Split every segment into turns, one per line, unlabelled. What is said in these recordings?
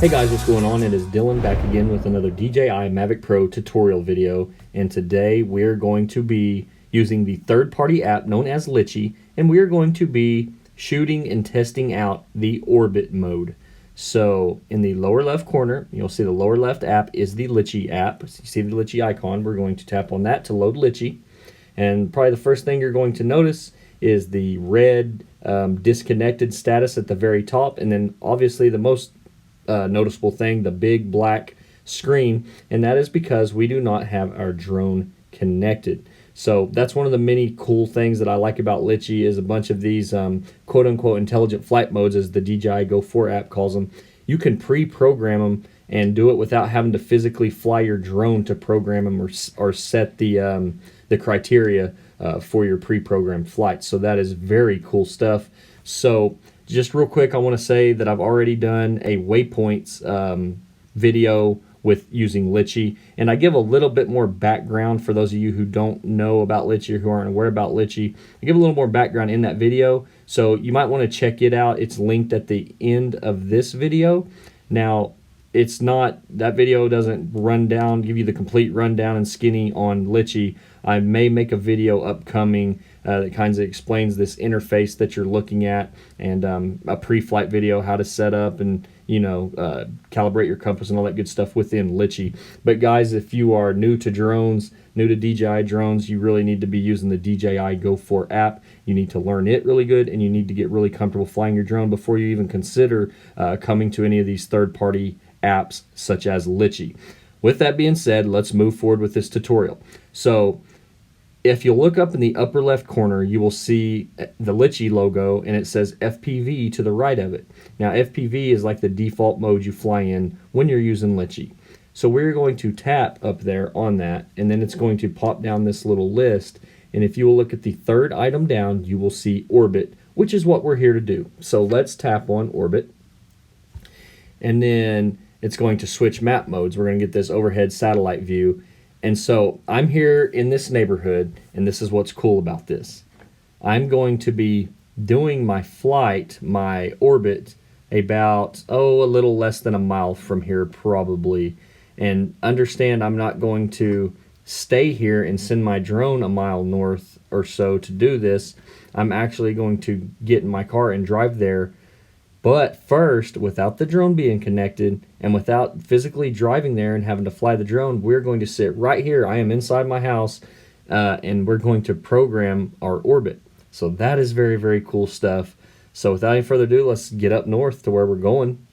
Hey guys, what's going on? It is Dylan back again with another DJI Mavic Pro tutorial video, and today we're going to be using the third-party app known as Litchi, and we're going to be shooting and testing out the orbit mode. So in the lower left corner, you'll see the lower left app is the Litchi app. So you see the Litchi icon. We're going to tap on that to load Litchi, and probably the first thing you're going to notice is the red disconnected status at the very top, and then obviously the most noticeable thing, the big black screen, and that is because we do not have our drone connected. So that's one of the many cool things that I like about Litchi, is a bunch of these quote-unquote intelligent flight modes, as the DJI Go 4 app calls them. You can pre-program them and do it without having to physically fly your drone to program them or set the criteria for your pre-programmed flights. So that is very cool stuff. So just real quick, I want to say that I've already done a waypoints video with using Litchi, and I give a little bit more background for those of you who don't know about Litchi or who aren't aware about Litchi. I give a little more background in that video, so you might want to check it out. It's linked at the end of this video. Now, it's not, that video doesn't give you the complete rundown and skinny on Litchi. I may make a video upcoming that kind of explains this interface that you're looking at, and a pre-flight video, how to set up and calibrate your compass and all that good stuff within Litchi. But guys, if you are new to drones, new to DJI drones, you really need to be using the DJI Go 4 app. You need to learn it really good, and you need to get really comfortable flying your drone before you even consider coming to any of these third-party apps such as Litchi. With that being said, let's move forward with this tutorial. So if you look up in the upper left corner, you will see the Litchi logo, and it says FPV to the right of it. Now, FPV is like the default mode you fly in when you're using Litchi. So we're going to tap up there on that, and then it's going to pop down this little list. And if you will look at the third item down, you will see orbit, which is what we're here to do. So let's tap on orbit, and then it's going to switch map modes. We're going to get this overhead satellite view. And so I'm here in this neighborhood, and this is what's cool about this. I'm going to be doing my flight, my orbit, about, a little less than a mile from here probably. And understand, I'm not going to stay here and send my drone a mile north or so to do this. I'm actually going to get in my car and drive there. But first, without the drone being connected and without physically driving there and having to fly the drone, we're going to sit right here. I am inside my house, and we're going to program our orbit. So that is very, very cool stuff. So without any further ado, let's get up north to where we're going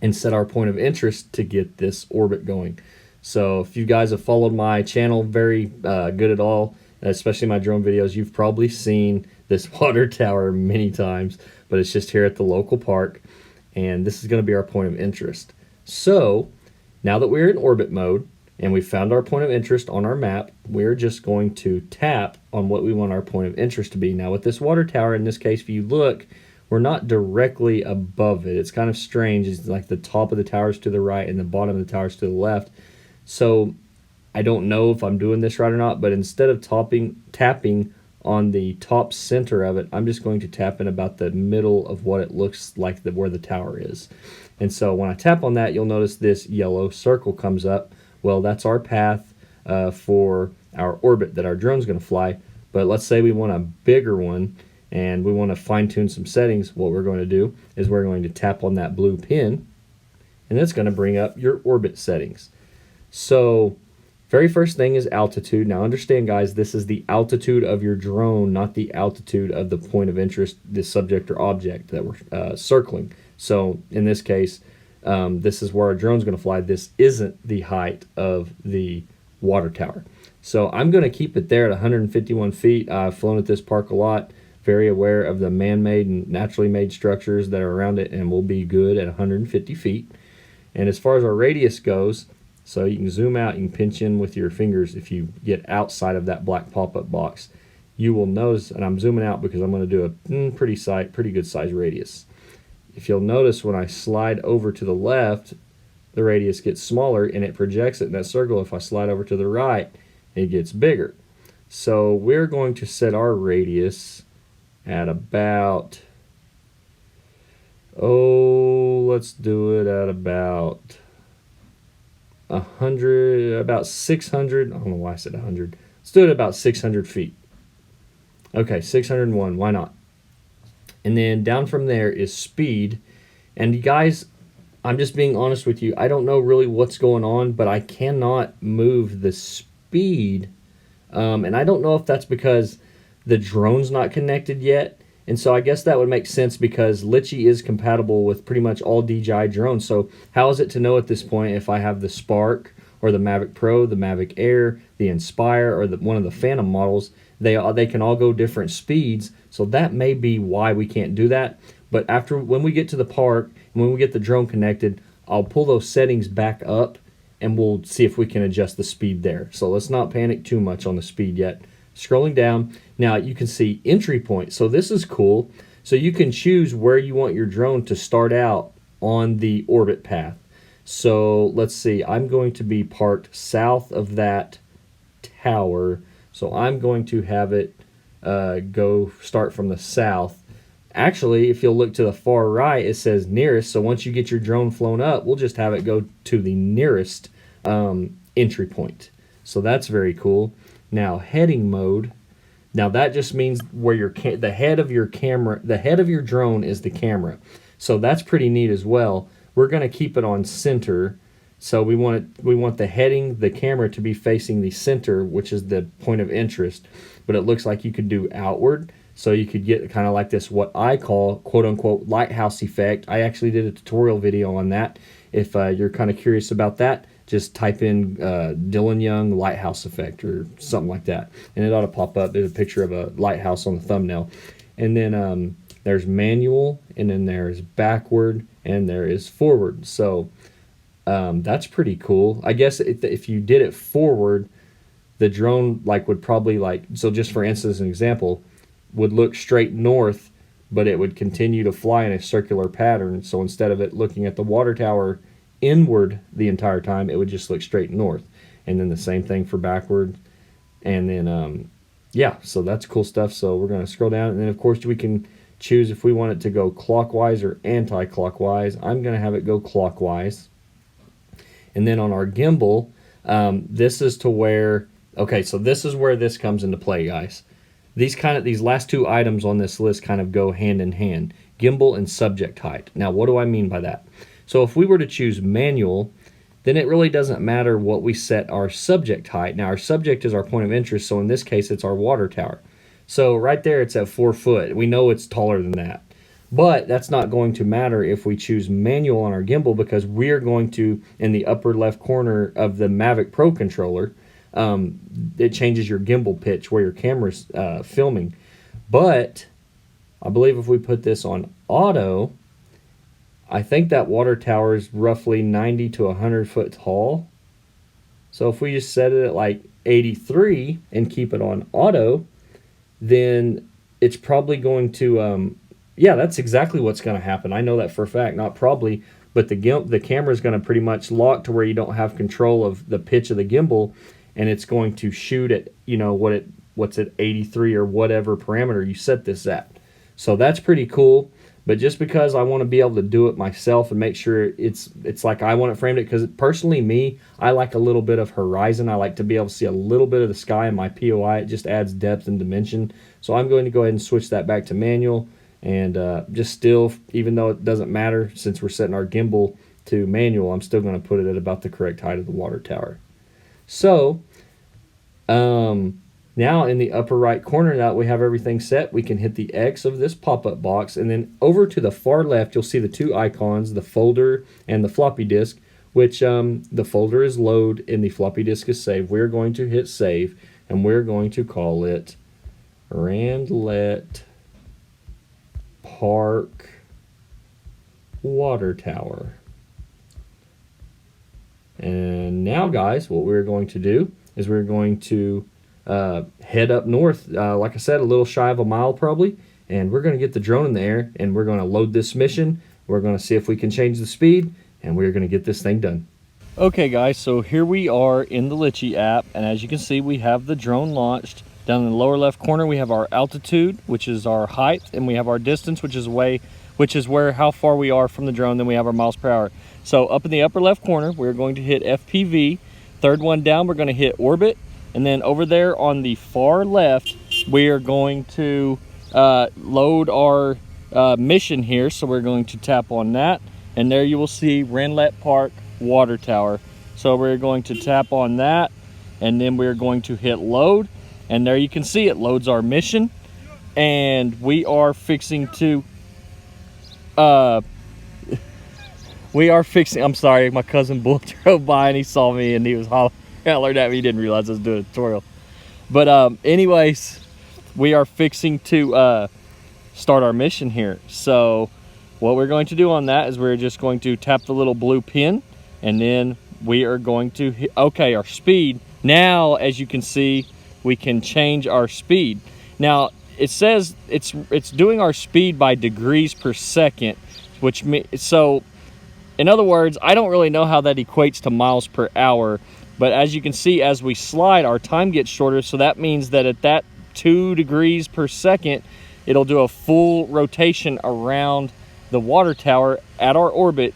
and set our point of interest to get this orbit going. So if you guys have followed my channel very good at all, especially my drone videos, you've probably seen this water tower many times, but it's just here at the local park, and this is going to be our point of interest. So now that we're in orbit mode and we found our point of interest on our map, we're just going to tap on what we want our point of interest to be. Now with this water tower, in this case, if you look, we're not directly above it. It's kind of strange. It's like the top of the tower's to the right and the bottom of the tower's to the left. So I don't know if I'm doing this right or not, but instead of tapping on the top center of it, I'm just going to tap in about the middle of what it looks like where the tower is. And so when I tap on that, you'll notice this yellow circle comes up. Well, that's our path for our orbit that our drone's going to fly. But let's say we want a bigger one and we want to fine-tune some settings. What we're going to do is we're going to tap on that blue pin, and that's going to bring up your orbit settings. So very first thing is altitude. Now understand, guys, this is the altitude of your drone, not the altitude of the point of interest, the subject or object that we're circling. So in this case, this is where our drone's going to fly. This isn't the height of the water tower. So I'm going to keep it there at 151 feet. I've flown at this park a lot, very aware of the man-made and naturally made structures that are around it, and we'll be good at 150 feet. And as far as our radius goes, so you can zoom out, you can pinch in with your fingers. If you get outside of that black pop-up box, you will notice, and I'm zooming out because I'm going to do a pretty good size radius. If you'll notice, when I slide over to the left, the radius gets smaller and it projects it in that circle. If I slide over to the right, it gets bigger. So we're going to set our radius at about Oh, let's do it at about 100, about 600. I don't know why I said 100. Let's do it at about 600 feet. Okay, 601. Why not? And then down from there is speed. And you guys, I'm just being honest with you. I don't know really what's going on, but I cannot move the speed. And I don't know if that's because the drone's not connected yet. And so I guess that would make sense because Litchi is compatible with pretty much all DJI drones. So how is it to know at this point if I have the Spark or the Mavic Pro, the Mavic Air, the Inspire, or one of the Phantom models? They can all go different speeds. So that may be why we can't do that. But when we get to the park and when we get the drone connected, I'll pull those settings back up and we'll see if we can adjust the speed there. So let's not panic too much on the speed yet. Scrolling down, now you can see entry point. So this is cool. So you can choose where you want your drone to start out on the orbit path. So let's see, I'm going to be parked south of that tower. So I'm going to have it go start from the south. Actually, if you'll look to the far right, it says nearest. So once you get your drone flown up, we'll just have it go to the nearest entry point. So that's very cool. Now heading mode. Now that just means where the head of your camera, the head of your drone is the camera. So that's pretty neat as well. We're going to keep it on center. So we want the heading, the camera to be facing the center, which is the point of interest. But it looks like you could do outward. So you could get kind of like this, what I call quote unquote lighthouse effect. I actually did a tutorial video on that. If you're kind of curious about that, just type in Deeyung lighthouse effect or something like that. And it ought to pop up. There's a picture of a lighthouse on the thumbnail. And then there's manual, and then there's backward, and there is forward. So that's pretty cool. I guess if you did it forward, the drone would probably so just for instance, an example, would look straight north, but it would continue to fly in a circular pattern. So instead of it looking at the water tower inward the entire time, it would just look straight north. And then the same thing for backward. And then yeah, so that's cool stuff. So we're going to scroll down, and then of course we can choose if we want it to go clockwise or anti-clockwise. I'm going to have it go clockwise. And then on our gimbal, this is to where, okay, so this is where this comes into play, guys. These last two items on this list kind of go hand in hand, gimbal and subject height. Now, what do I mean by that? So if we were to choose manual, then it really doesn't matter what we set our subject height. Now, our subject is our point of interest, so in this case, it's our water tower. So right there, it's at 4 foot. We know it's taller than that. But that's not going to matter if we choose manual on our gimbal, because we're going to, in the upper left corner of the Mavic Pro controller, it changes your gimbal pitch where your camera's filming. But I believe if we put this on auto, I think that water tower is roughly 90 to 100 foot tall. So if we just set it at like 83 and keep it on auto, then it's probably going to, yeah, that's exactly what's going to happen. I know that for a fact, not probably, but the camera is going to pretty much lock to where you don't have control of the pitch of the gimbal, and it's going to shoot at, what's at 83 or whatever parameter you set this at. So that's pretty cool. But just because I want to be able to do it myself and make sure it's like I want it framed, because personally me, I like a little bit of horizon. I like to be able to see a little bit of the sky in my POI. It just adds depth and dimension. So I'm going to go ahead and switch that back to manual, and just still, even though it doesn't matter since we're setting our gimbal to manual, I'm still going to put it at about the correct height of the water tower. So now in the upper right corner, now that we have everything set, we can hit the X of this pop-up box, and then over to the far left, you'll see the two icons, the folder and the floppy disk, which the folder is load and the floppy disk is save. We're going to hit save, and we're going to call it Randlet Park Water Tower. And now, guys, what we're going to do is we're going to head up north, like I said, a little shy of a mile probably, and we're going to get the drone in the air, and we're going to load this mission. We're going to see if we can change the speed, and we're going to get this thing done. Okay, guys, so here we are in the Litchi app, and as you can see, we have the drone launched. Down in the lower left corner, we have our altitude, which is our height, and we have our distance, which is away which is how far we are from the drone. Then we have our miles per hour. So up in the upper left corner, we're going to hit FPV. Third one down, we're going to hit orbit. And then over there on the far left, we are going to load our mission here. So we're going to tap on that. And there you will see Renlet Park Water Tower. So we're going to tap on that. And then we're going to hit load. And there you can see it loads our mission. And we are fixing to... I'm sorry, my cousin Bull drove by and he saw me and he was hollering at me. He didn't realize I was doing a tutorial. But anyways, we are fixing to start our mission here. So what we're going to do on that is we're just going to tap the little blue pin, and then we are going to hit, okay, our speed. Now, as you can see, we can change our speed. Now, it says it's doing our speed by degrees per second, which means, so in other words, I don't really know how that equates to miles per hour, but as you can see, as we slide, our time gets shorter. So that means that at that 2 degrees per second, it'll do a full rotation around the water tower at our orbit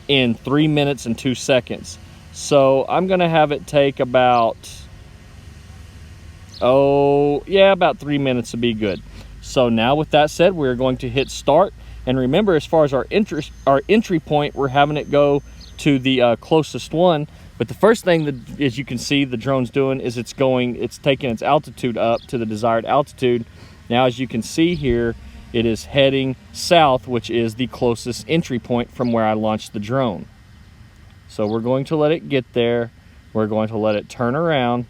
in 3 minutes and 2 seconds. So I'm gonna have it take about, about 3 minutes to be good. So now with that said, we're going to hit start. And remember, as far as our entry point, we're having it go to the closest one. But the first thing that, as you can see, the drone's doing is it's taking its altitude up to the desired altitude. Now, as you can see here, it is heading south, which is the closest entry point from where I launched the drone. So we're going to let it get there. We're going to let it turn around.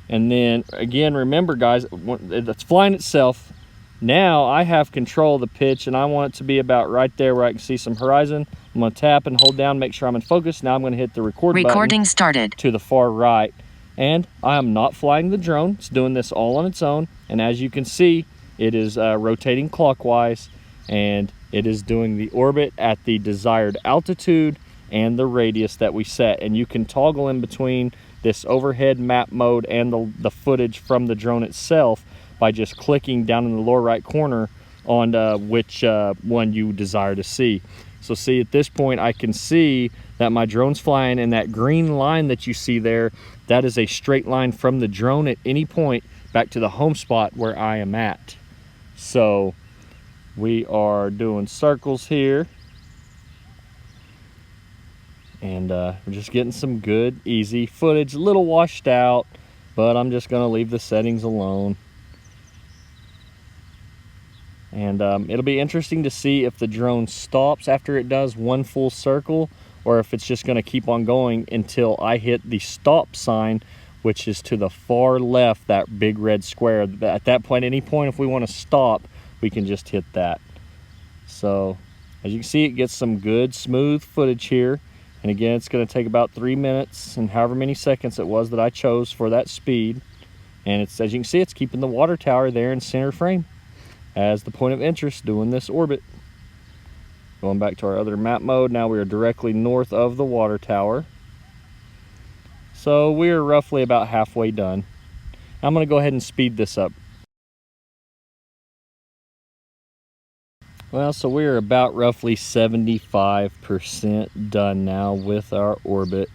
And then, again, remember, guys, it's flying itself. Now I have control of the pitch, and I want it to be about right there where I can see some horizon. I'm going to tap and hold down, make sure I'm in focus. Now I'm going to hit the recording started to the far right. And I am not flying the drone. It's doing this all on its own. And as you can see, it is rotating clockwise, and it is doing the orbit at the desired altitude and the radius that we set. And you can toggle in between this overhead map mode and the footage from the drone itself by just clicking down in the lower right corner on which one you desire to see. So see, at this point I can see that my drone's flying, and that green line that you see there, that is a straight line from the drone at any point back to the home spot where I am at. So we are doing circles here, and we're just getting some good easy footage, a little washed out, but I'm just gonna leave the settings alone. And it'll be interesting to see if the drone stops after it does one full circle, or if it's just going to keep on going until I hit the stop sign, which is to the far left, that big red square. At that point, any point, if we want to stop, we can just hit that. So as you can see, it gets some good smooth footage here. And again, it's going to take about 3 minutes and however many seconds it was that I chose for that speed. And it's, as you can see, it's keeping the water tower there in center frame as the point of interest doing this orbit. Going back to our other map mode, now we are directly north of the water tower. So we are roughly about halfway done. I'm going to go ahead and speed this up. Well, so we're about roughly 75% done now with our orbit.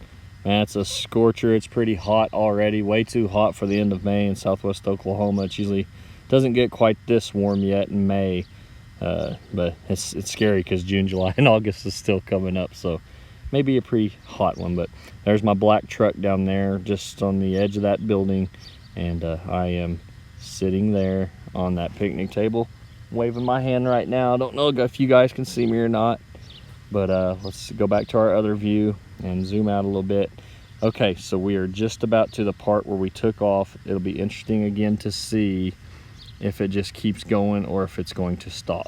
Man, it's a scorcher. It's pretty hot already, way too hot for the end of May in southwest Oklahoma. It's usually doesn't get quite this warm yet in May, but it's scary because June, July, and August is still coming up, so maybe a pretty hot one. But there's my black truck down there just on the edge of that building, and I am sitting there on that picnic table waving my hand right now. I don't know if you guys can see me or not, but let's go back to our other view and zoom out a little bit. Okay, so we are just about to the part where we took off. It'll be interesting again to see if it just keeps going or if it's going to stop.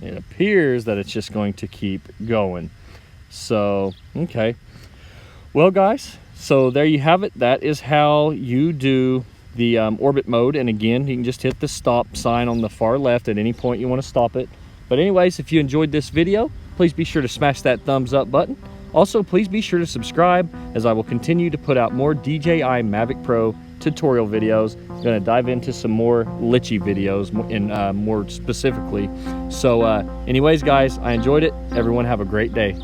It appears that it's just going to keep going. So, okay. Well, guys, so there you have it. That is how you do the orbit mode. And again, you can just hit the stop sign on the far left at any point you want to stop it. But anyways, if you enjoyed this video, please be sure to smash that thumbs up button. Also, please be sure to subscribe, as I will continue to put out more DJI Mavic Pro tutorial videos. I'm gonna dive into some more Litchi videos more specifically. So anyways, guys, I enjoyed it. Everyone have a great day.